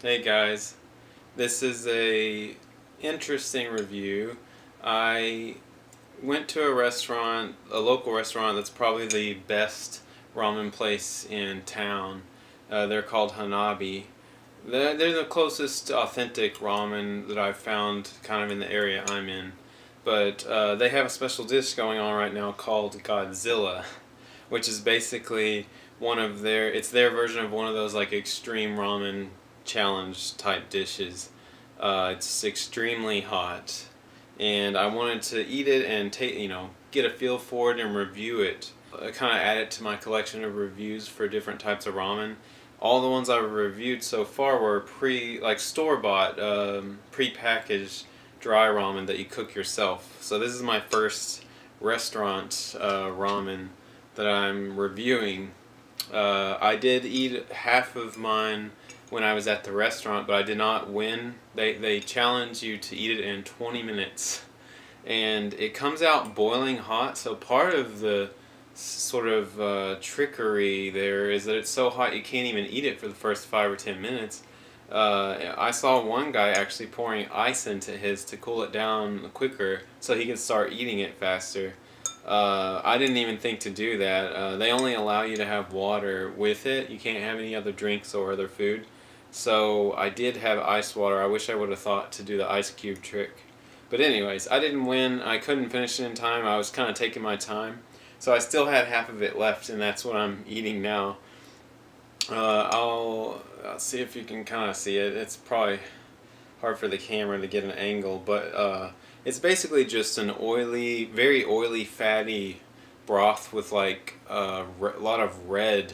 Hey guys, this is a interesting review. I went to a local restaurant that's probably the best ramen place in town. They're called Hanabi. They're the closest authentic ramen that I've found kind of in the area I'm in. But they have a special dish going on right now called Godzilla, which is basically it's their version of one of those like extreme ramen challenge type dishes. It's extremely hot, and I wanted to eat it and get a feel for it and review it. I kind of add it to my collection of reviews for different types of ramen. All the ones I've reviewed so far were store bought, pre-packaged dry ramen that you cook yourself. So this is my first restaurant ramen that I'm reviewing. I did eat half of mine when I was at the restaurant, but I did not win. They challenge you to eat it in 20 minutes. And it comes out boiling hot, so part of the sort of trickery there is that it's so hot you can't even eat it for the first 5 or 10 minutes. I saw one guy actually pouring ice into his to cool it down quicker so he could start eating it faster. I didn't even think to do that. They only allow you to have water with it. You can't have any other drinks or other food. So I did have ice water. I wish I would have thought to do the ice cube trick. But anyways, I didn't win. I couldn't finish it in time. I was kind of taking my time. So I still had half of it left, and that's what I'm eating now. I'll see if you can kind of see it. It's probably hard for the camera to get an angle, but it's basically just an very oily, fatty broth with like a lot of red,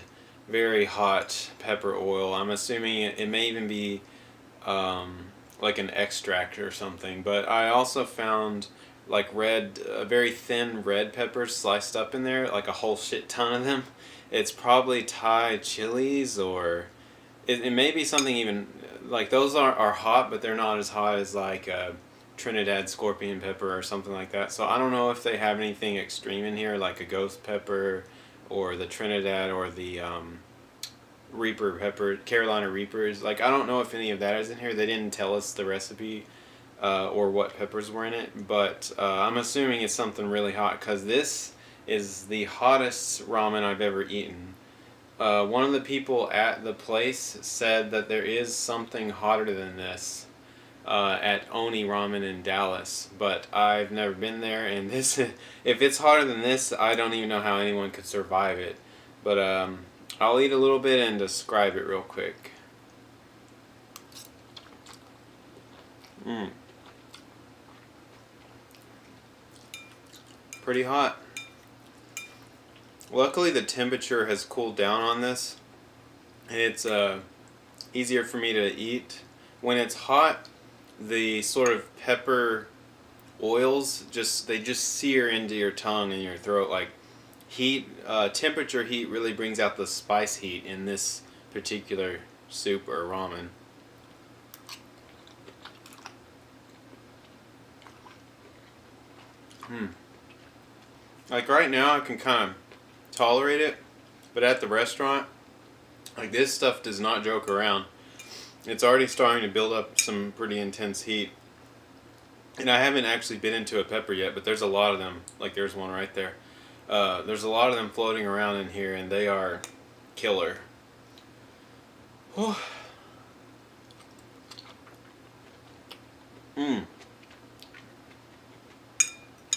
very hot pepper oil. I'm assuming it may even be like an extract or something, but I also found like very thin red peppers sliced up in there, like a whole shit ton of them. It's probably Thai chilies, or it may be something even like those are hot, but they're not as hot as like a Trinidad scorpion pepper or something like that. So I don't know if they have anything extreme in here, like a ghost pepper, or the Trinidad, or the Reaper pepper, Carolina Reapers. Like I don't know if any of that is in here. They didn't tell us the recipe or what peppers were in it, but I'm assuming it's something really hot because this is the hottest ramen I've ever eaten. One of the people at the place said that there is something hotter than this at Oni Ramen in Dallas, but I've never been there, and this if it's hotter than this, I don't even know how anyone could survive it. But I'll eat a little bit and describe it real quick. Pretty hot. Luckily the temperature has cooled down on this, and it's easier for me to eat. When it's hot, the sort of pepper oils just sear into your tongue and your throat. Like temperature heat really brings out the spice heat in this particular soup or ramen. Like right now I can kind of tolerate it, but at the restaurant, like this stuff does not joke around. It's already starting to build up some pretty intense heat. And I haven't actually bit into a pepper yet, but there's a lot of them. Like there's one right there. There's a lot of them floating around in here, and they are killer. Mmm.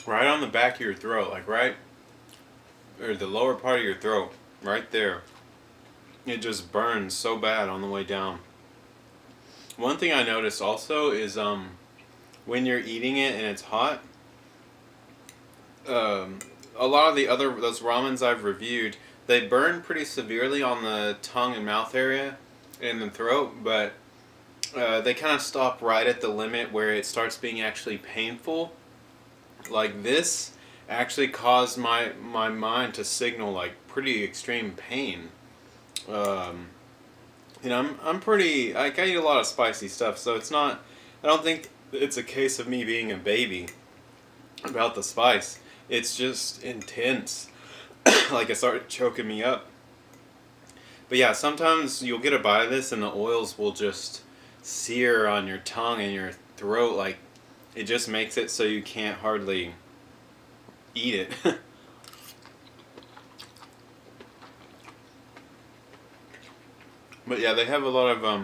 Right on the back of your throat, like or the lower part of your throat, right there. It just burns so bad on the way down. One thing I noticed also is when you're eating it and it's hot, a lot of those ramens I've reviewed, they burn pretty severely on the tongue and mouth area and the throat, but they kind of stop right at the limit where it starts being actually painful. Like this actually caused my mind to signal like pretty extreme pain. I'm pretty like I eat a lot of spicy stuff, so it's not. I don't think it's a case of me being a baby about the spice. It's just intense. Like it started choking me up. But yeah, sometimes you'll get a bite of this and the oils will just sear on your tongue and your throat. Like, it just makes it so you can't hardly eat it. But yeah, they have a lot of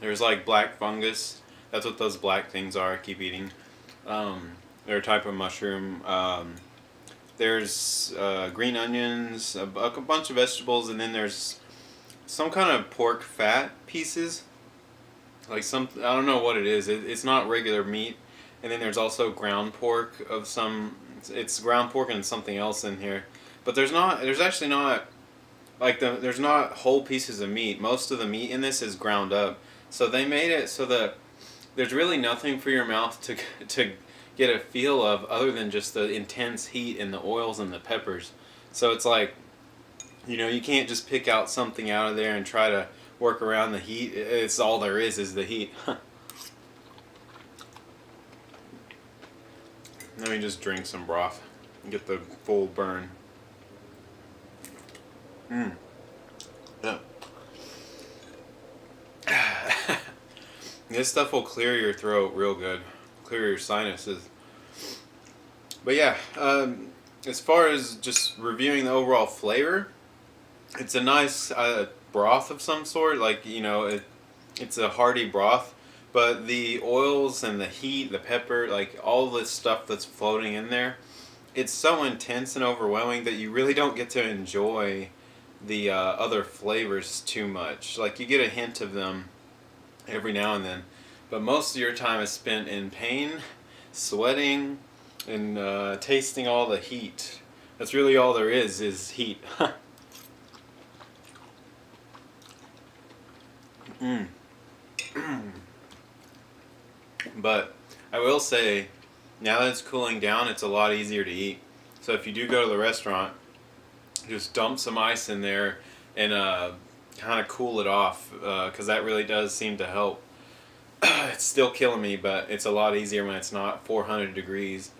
there's like black fungus. That's what those black things are. I keep eating. They're a type of mushroom. There's green onions, a bunch of vegetables, and then there's some kind of pork fat pieces. Like some, I don't know what it is. It's not regular meat. And then there's also ground pork of some. It's ground pork and something else in here. But there's not. There's actually not like there's not whole pieces of meat. Most of the meat in this is ground up. So they made it so that there's really nothing for your mouth to get a feel of other than just the intense heat and the oils and the peppers. So it's like, you can't just pick out something out of there and try to work around the heat. It's all there is the heat. Let me just drink some broth and get the full burn. Yeah. This stuff will clear your throat real good, clear your sinuses. But yeah, as far as just reviewing the overall flavor, it's a nice broth of some sort. Like, it's a hearty broth, but the oils and the heat, the pepper, like all this stuff that's floating in there, it's so intense and overwhelming that you really don't get to enjoy the other flavors too much. Like, you get a hint of them every now and then, but most of your time is spent in pain, sweating, and tasting all the heat. That's really all there is heat. mm. But I will say, now that it's cooling down, it's a lot easier to eat. So if you do go to the restaurant, just dump some ice in there and kind of cool it off, because that really does seem to help. It's still killing me, but it's a lot easier when it's not 400 degrees.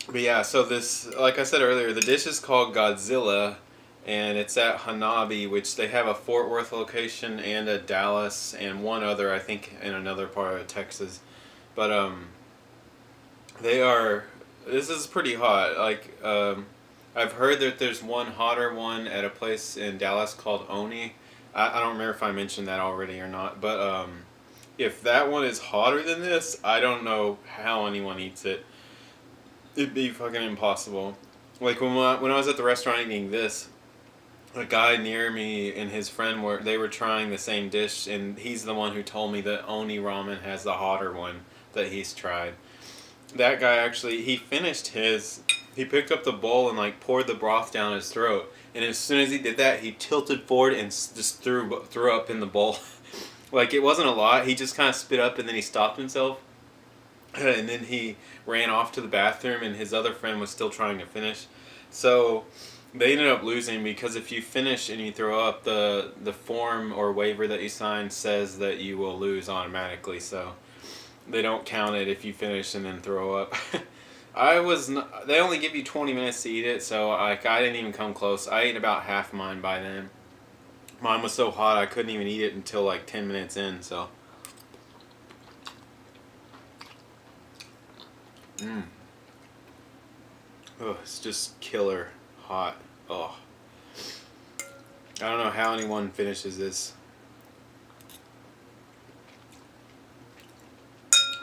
But yeah, so this, like I said earlier, the dish is called Godzilla, and it's at Hanabi, which they have a Fort Worth location and a Dallas and one other, I think, in another part of Texas. But this is pretty hot. Like, I've heard that there's one hotter one at a place in Dallas called Oni. I don't remember if I mentioned that already or not, but if that one is hotter than this, I don't know how anyone eats it. It'd be fucking impossible. Like, when I was at the restaurant eating this, a guy near me and his friend were trying the same dish, and he's the one who told me that Oni ramen has the hotter one that he's tried. That guy actually, he finished his, he picked up the bowl and like poured the broth down his throat, and as soon as he did that, he tilted forward and just threw up in the bowl. Like, it wasn't a lot. He just kind of spit up and then he stopped himself, and then he ran off to the bathroom, and his other friend was still trying to finish. So they ended up losing, because if you finish and you throw up, the form or waiver that you sign says that you will lose automatically. So they don't count it if you finish and then throw up. They only give you 20 minutes to eat it, so I didn't even come close. I ate about half mine by then. Mine was so hot I couldn't even eat it until like 10 minutes in, so. Oh, it's just killer hot. Oh. I don't know how anyone finishes this.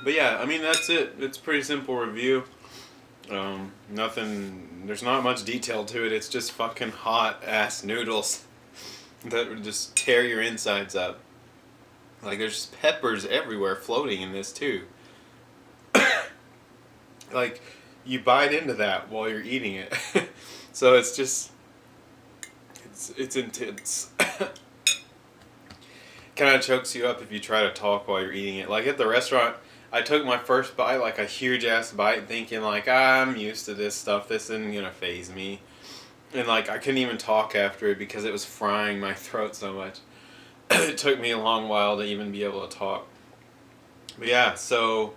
But yeah, I mean, that's it. It's a pretty simple review. There's not much detail to it. It's just fucking hot ass noodles that would just tear your insides up. Like, there's just peppers everywhere floating in this too. Like, you bite into that while you're eating it. So it's just, it's intense. Kind of chokes you up if you try to talk while you're eating it. Like, at the restaurant, I took my first bite, like a huge ass bite, thinking like, I'm used to this stuff, this isn't gonna faze me. And like, I couldn't even talk after it because it was frying my throat so much. It took me a long while to even be able to talk. But yeah, so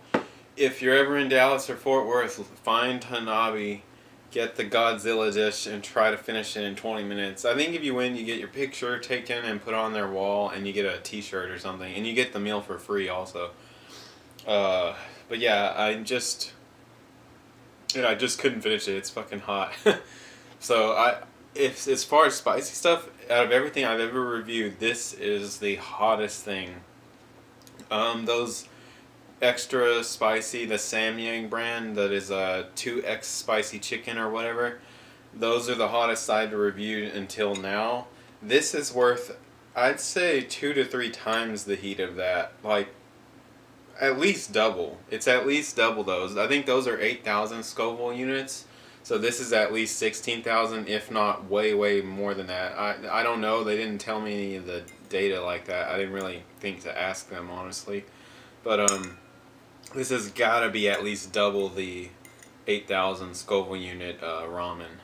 if you're ever in Dallas or Fort Worth, find Hanabi get the Godzilla dish and try to finish it in 20 minutes. I think if you win, you get your picture taken and put on their wall, and you get a T-shirt or something, and you get the meal for free also. But yeah, I just couldn't finish it. It's fucking hot. So if as far as spicy stuff, out of everything I've ever reviewed, this is the hottest thing. Those extra spicy, the Samyang brand that is a 2x spicy chicken or whatever, those are the hottest I've reviewed until now. This is worth, I'd say, 2 to 3 times the heat of that. Like, at least double. It's at least double those. I think those are 8,000 Scoville units. So this is at least 16,000, if not way, way more than that. I don't know. They didn't tell me any of the data like that. I didn't really think to ask them, honestly. But this has got to be at least double the 8,000 Scoville unit ramen.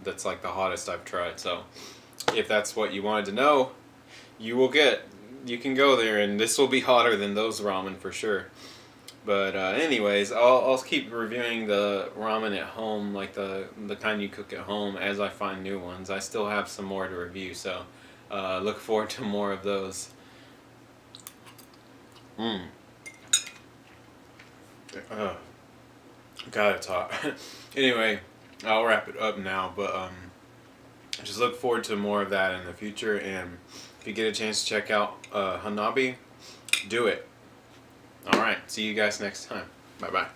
That's like the hottest I've tried. So if that's what you wanted to know, you can go there, and this will be hotter than those ramen for sure. But anyways, I'll keep reviewing the ramen at home, like the kind you cook at home, as I find new ones. I still have some more to review, so look forward to more of those. God, it's hot. Anyway, I'll wrap it up now, but just look forward to more of that in the future, and if you get a chance to check out Hanabi, do it. Alright, see you guys next time. Bye-bye.